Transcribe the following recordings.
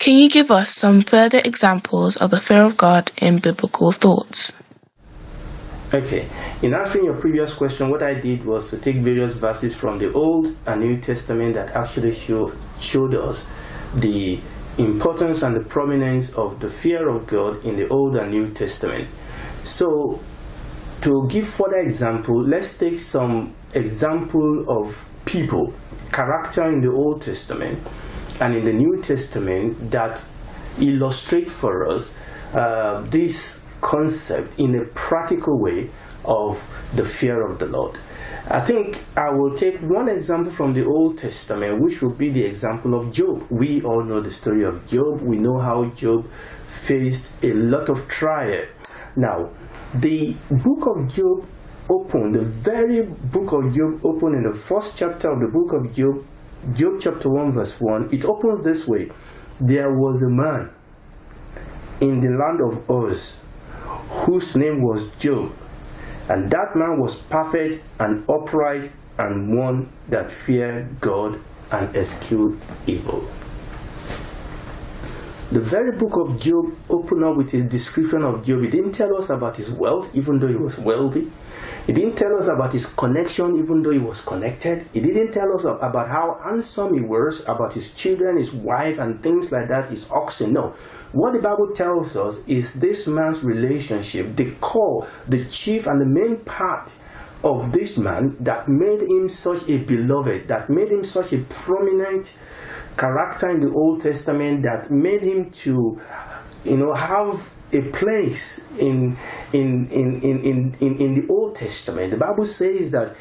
Can you give us some further examples of the fear of God in biblical thoughts? Okay, in answering your previous question, what I did was to take various verses from the Old and New Testament that actually showed us the importance and the prominence of the fear of God in the Old and New Testament. So, to give further example, let's take some example of people, character in the Old Testament and in the New Testament that illustrate for us this concept in a practical way of the fear of the Lord. I think I will take one example from the Old Testament, which will be the example of Job. We all know the story of Job. We know how Job faced a lot of trial. Now, the book of Job opened, the very book of Job opened in the first chapter of the book of Job, Job chapter 1 verse 1. It opens this way: there was a man in the land of Uz whose name was Job, and that man was perfect and upright and one that feared God and eschewed evil. The very book of Job opened up with a description of Job. It didn't tell us about his wealth, even though he was wealthy. It didn't tell us about his connection, even though he was connected. It didn't tell us about how handsome he was, about his children, his wife, and things like that, his oxen. No. What the Bible tells us is this man's relationship, the core, the chief, and the main part of this man that made him such a beloved, that made him such a prominent character in the Old Testament, that made him to, have a place in the Old Testament. The Bible says that,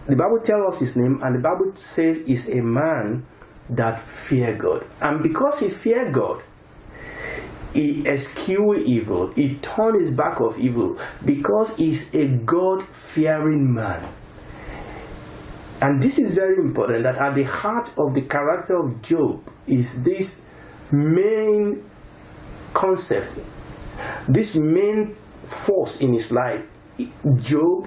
the Bible tells us his name, and the Bible says he's a man that feared God. And because he feared God, he eschewed evil. He turned his back of evil because he's a God-fearing man. And this is very important, that at the heart of the character of Job is this main concept, this main force in his life. Job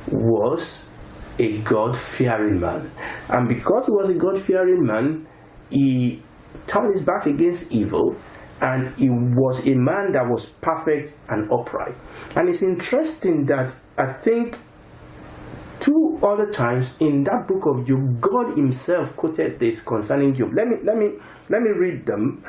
was a God-fearing man. And because he was a God-fearing man, he turned his back against evil, and he was a man that was perfect and upright. And it's interesting that I think two other times in that book of Job, God himself quoted this concerning Job. Let me read them.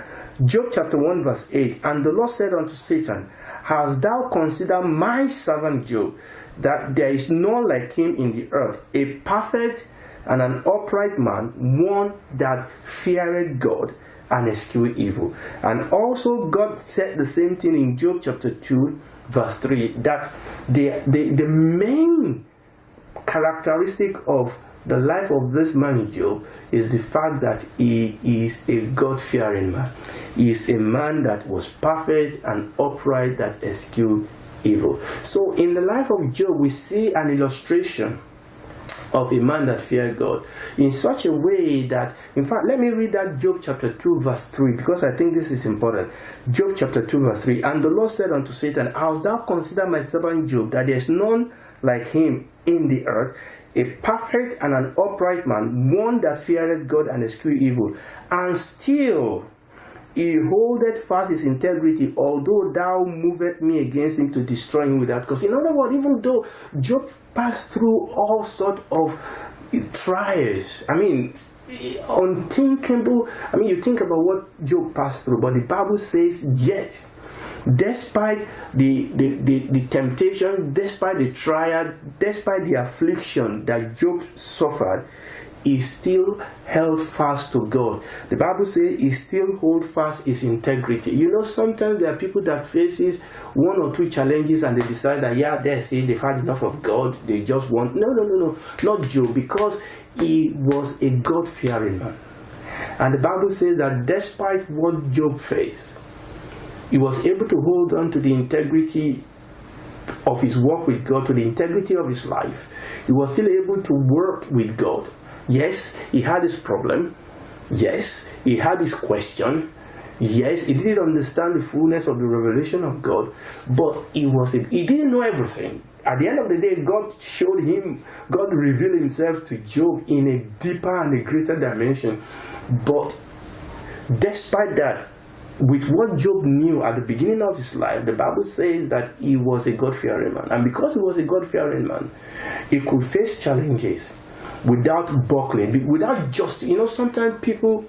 Job chapter 1 verse 8. And the Lord said unto Satan, hast thou considered my servant Job, that there is none like him in the earth, a perfect and an upright man, one that feared God and eschewed evil. And also God said the same thing in Job chapter 2 verse 3, that the main characteristic of the life of this man Job is the fact that he is a God-fearing man. He is a man that was perfect and upright, that eschewed evil. So in the life of Job, we see an illustration of a man that feared God in such a way that, in fact, let me read that Job chapter 2 verse 3, because I think this is important. Job chapter 2 verse 3. And the Lord said unto Satan, hast thou considered my servant Job, that there is none like him in the earth, a perfect and an upright man, one that feareth God and eschewed evil, and still he holdeth fast his integrity, although thou movest me against him to destroy him without cause. In other words, even though Job passed through all sorts of trials, unthinkable. You think about what Job passed through, but the Bible says, yet, despite the temptation, despite the trial, despite the affliction that Job suffered, he still held fast to God. The Bible says he still hold fast his integrity. Sometimes there are people that faces one or two challenges and they decide that, they've had enough of God. They just want... No. Not Job, because he was a God-fearing man. And the Bible says that despite what Job faced, he was able to hold on to the integrity of his walk with God, to the integrity of his life. He was still able to work with God. Yes, he had his problem. Yes, he had his question. Yes, he didn't understand the fullness of the revelation of God, but he didn't know everything. At the end of the day, God revealed himself to Job in a deeper and a greater dimension. But Despite that, with what Job knew at the beginning of his life, the Bible says that he was a God-fearing man. And because he was a God-fearing man, he could face challenges without buckling, without just, sometimes people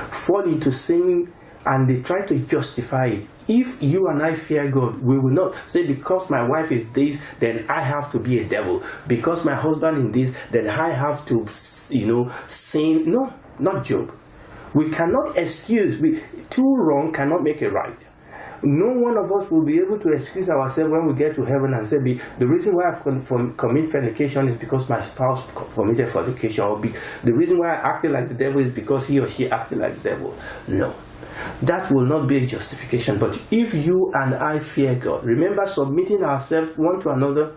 fall into sin and they try to justify it. If you and I fear God, we will not say, because my wife is this, then I have to be a devil. Because my husband is this, then I have to, sin. No, not Job. We cannot excuse. Two wrong cannot make it right. No one of us will be able to excuse ourselves when we get to heaven and say, the reason why I've committed fornication is because my spouse committed fornication. Or the reason why I acted like the devil is because he or she acted like the devil. No. That will not be a justification. But if you and I fear God, remember submitting ourselves one to another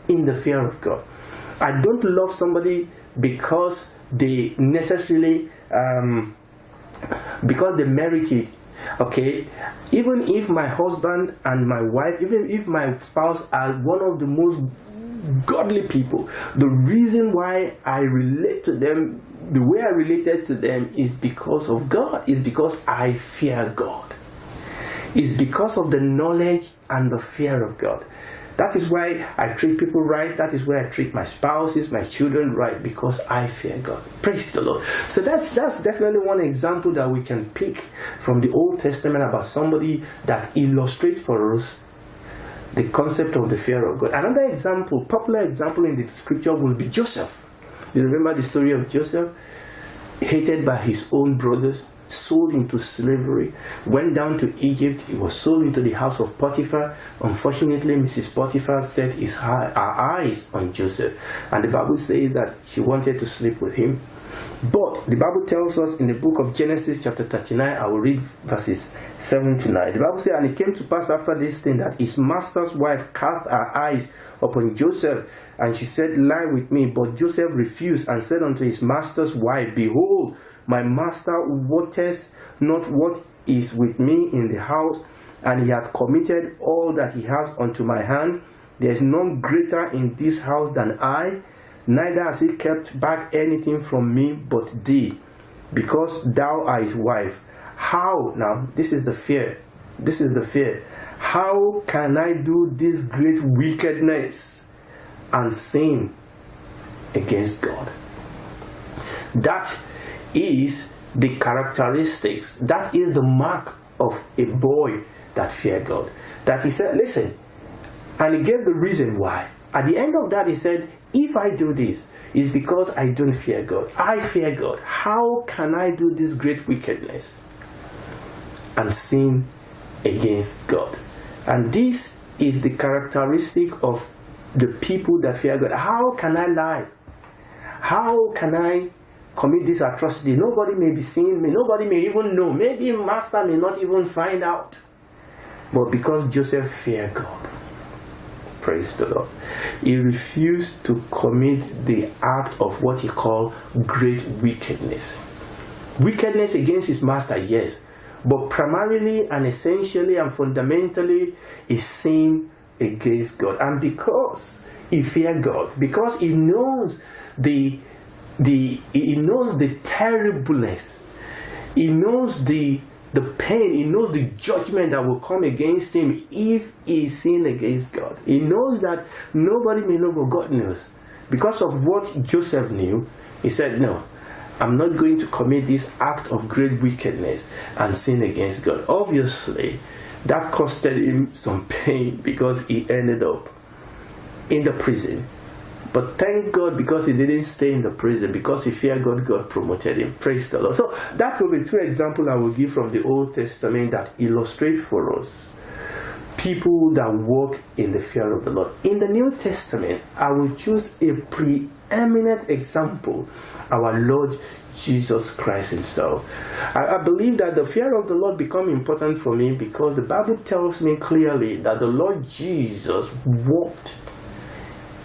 in the fear of God. I don't love somebody because they necessarily, because they merit it. Okay, even if my husband and my wife, even if my spouse are one of the most godly people, the reason why I relate to them, the way I related to them, is because of God, is because I fear God. It's because of the knowledge and the fear of God. That is why I treat people right. That is why I treat my spouses, my children right, because I fear God. Praise the Lord. So that's definitely one example that we can pick from the Old Testament about somebody that illustrates for us the concept of the fear of God. Another example, popular example in the scripture will be Joseph. You remember the story of Joseph? Hated by his own brothers, sold into slavery, went down to Egypt. He was sold into the house of Potiphar. Unfortunately, Mrs. Potiphar set her eyes on Joseph, and the Bible says that she wanted to sleep with him. But the Bible tells us in the book of Genesis chapter 39, I will read verses 7 to 9. The Bible says, and it came to pass after this thing that his master's wife cast her eyes upon Joseph, and she said, lie with me. But Joseph refused and said unto his master's wife, behold, my master wotteth not what is with me in the house, and he hath committed all that he has unto my hand. There is none greater in this house than I, neither has he kept back anything from me but thee, because thou art his wife. How, now, this is the fear. This is the fear. How can I do this great wickedness and sin against God? That is the characteristics, that is the mark of a boy that feared God. That he said, listen, and he gave the reason why. At the end of that, he said, if I do this, it's because I don't fear God. I fear God. How can I do this great wickedness and sin against God? And this is the characteristic of the people that fear God. How can I lie? How can I commit this atrocity? Nobody may be seeing me. Nobody may even know. Maybe master may not even find out. But because Joseph feared God, praise the Lord, he refused to commit the act of what he called great wickedness. Wickedness against his master, yes. But primarily and essentially and fundamentally is sin against God. And because he feared God, because he knows he knows the terribleness, he knows the pain, he knows the judgment that will come against him if he sinned against God. He knows that nobody may know what God knows. Because of what Joseph knew, he said, no, I'm not going to commit this act of great wickedness and sin against God. Obviously, that costed him some pain because he ended up in the prison. But thank God, because he didn't stay in the prison, because he feared God, God promoted him. Praise the Lord. So that will be two examples I will give from the Old Testament that illustrate for us people that walk in the fear of the Lord. In the New Testament, I will choose a preeminent example, our Lord Jesus Christ himself. I believe that the fear of the Lord become important for me because the Bible tells me clearly that the Lord Jesus walked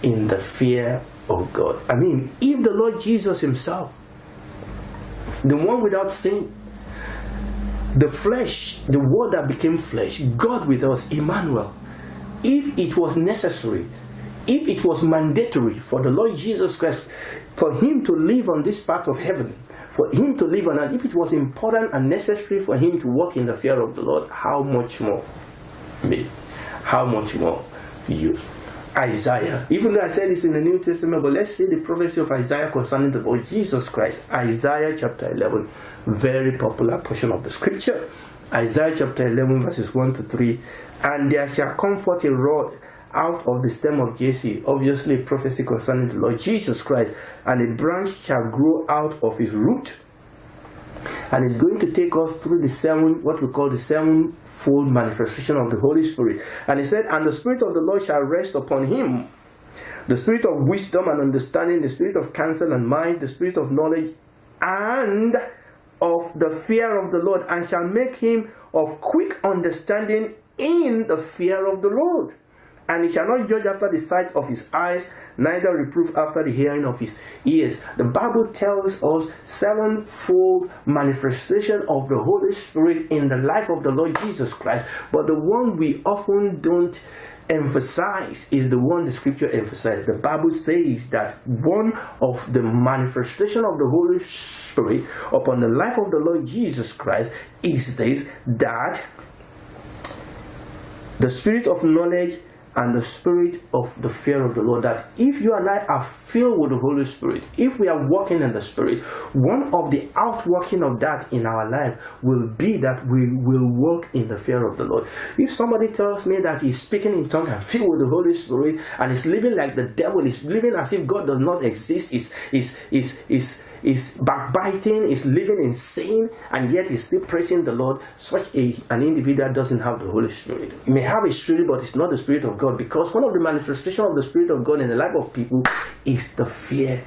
in the fear of God. I mean, if the Lord Jesus himself, the one without sin, the flesh, the word that became flesh, God with us, Emmanuel, if it was necessary, if it was mandatory for the Lord Jesus Christ, for him to live on this part of heaven, for him to live on earth, if it was important and necessary for him to walk in the fear of the Lord, how much more me? How much more you? Isaiah, even though I said this in the New Testament, but let's see the prophecy of Isaiah concerning the Lord Jesus Christ. Isaiah chapter 11, very popular portion of the scripture. Isaiah chapter 11 verses 1 to 3. And there shall come forth a rod out of the stem of Jesse, obviously a prophecy concerning the Lord Jesus Christ, and a branch shall grow out of his root. And it's going to take us through what we call the sevenfold manifestation of the Holy Spirit. And he said, and the Spirit of the Lord shall rest upon him, the Spirit of wisdom and understanding, the Spirit of counsel and might, the Spirit of knowledge and of the fear of the Lord, and shall make him of quick understanding in the fear of the Lord. And he shall not judge after the sight of his eyes, neither reprove after the hearing of his ears. The Bible tells us sevenfold manifestation of the Holy Spirit in the life of the Lord Jesus Christ. But the one we often don't emphasize is the one the scripture emphasizes. The Bible says that one of the manifestation of the Holy Spirit upon the life of the Lord Jesus Christ is this, that the Spirit of knowledge and the Spirit of the fear of the Lord, that if you and I are filled with the Holy Spirit, if we are walking in the Spirit, one of the outworking of that in our life will be that we will walk in the fear of the Lord. If somebody tells me that he's speaking in tongues and filled with the Holy Spirit and is living like the devil, is living as if God does not exist, is backbiting, is living in sin, and yet is still praising the Lord, such an individual doesn't have the Holy Spirit. He may have a spirit, but it's not the Spirit of God, because one of the manifestations of the Spirit of God in the life of people is the fear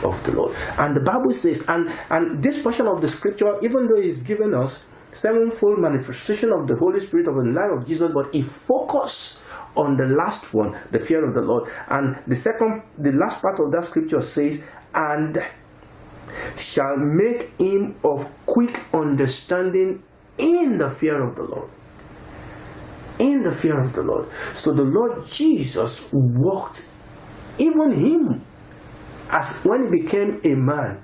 of the Lord. And the Bible says, and this portion of the scripture, even though it's given us sevenfold manifestation of the Holy Spirit of the life of Jesus, but it focuses on the last one, the fear of the Lord. And the last part of that scripture says, and shall make him of quick understanding in the fear of the Lord. In the fear of the Lord. So the Lord Jesus walked, even him, as when he became a man,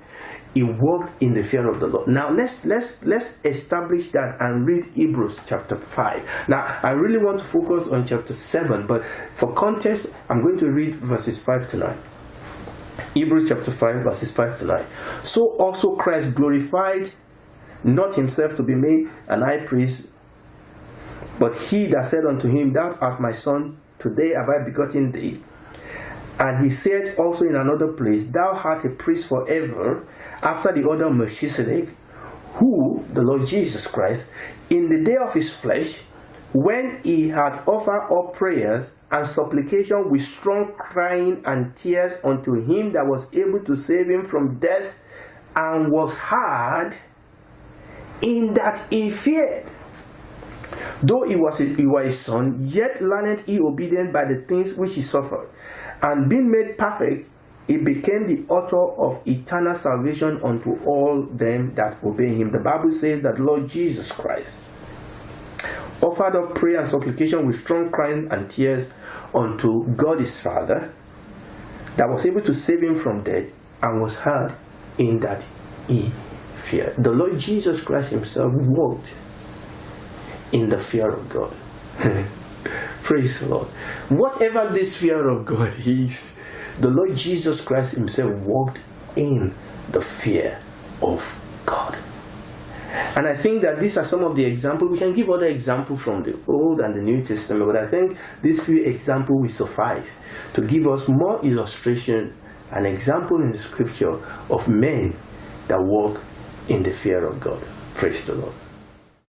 he walked in the fear of the Lord. Now let's establish that and read Hebrews chapter 5. Now I really want to focus on chapter 7, but for context, I'm going to read verses 5 to 9. Hebrews chapter 5 verses 5 to 9. So also Christ glorified not himself to be made an high priest, but he that said unto him, Thou art my son, today have I begotten thee. And he said also in another place, Thou art a priest forever, after the order of Melchizedek, who, the Lord Jesus Christ, in the day of his flesh, when he had offered up prayers and supplication with strong crying and tears unto him that was able to save him from death, and was heard, in that he feared. Though he was a son, yet learned he obedience by the things which he suffered. And being made perfect, he became the author of eternal salvation unto all them that obey him. The Bible says that Lord Jesus Christ offered up prayer and supplication with strong crying and tears unto God his Father, that was able to save him from death, and was heard, in that he feared. The Lord Jesus Christ himself walked in the fear of God. Praise the Lord. Whatever this fear of God is, the Lord Jesus Christ himself walked in the fear of God. And I think that these are some of the examples. We can give other examples from the Old and the New Testament, but I think these few examples will suffice to give us more illustration and example in the scripture of men that walk in the fear of God. Praise the Lord.